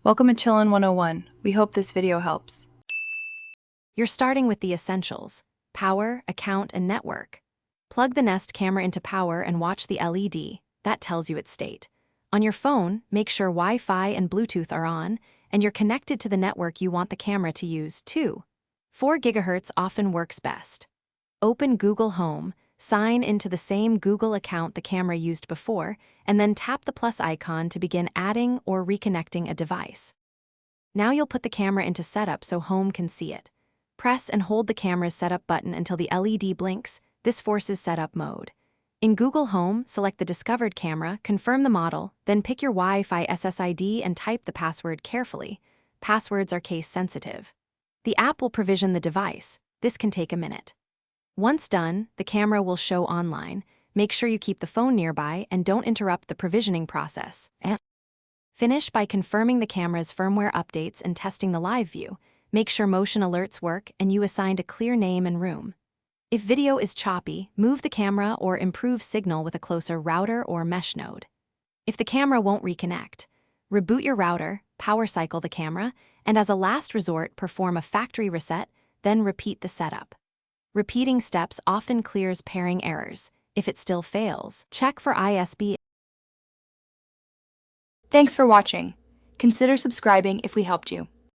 Welcome to Chillin' 101. We hope this video helps. You're starting with the essentials: power, account, and network. Plug the Nest camera into power and watch the LED. That tells you its state. On your phone, make sure Wi-Fi and Bluetooth are on, and you're connected to the network you want the camera to use, too. 4 GHz often works best. Open Google Home, sign into the same Google account the camera used before, and then tap the plus icon to begin adding or reconnecting a device. Now you'll put the camera into setup so Home can see it. Press and hold the camera's setup button until the LED blinks. This forces setup mode. In Google Home, select the discovered camera, confirm the model, then pick your Wi-Fi SSID and type the password carefully. Passwords are case sensitive. The app will provision the device. This can take a minute. Once done, the camera will show online. Make sure you keep the phone nearby and don't interrupt the provisioning process. Finish by confirming the camera's firmware updates and testing the live view. Make sure motion alerts work and you assigned a clear name and room. If video is choppy, move the camera or improve signal with a closer router or mesh node. If the camera won't reconnect, reboot your router, power cycle the camera, and as a last resort, perform a factory reset, then repeat the setup. Repeating steps often clears pairing errors. If it still fails, check for ISB. Thanks for watching. Consider subscribing if we helped you.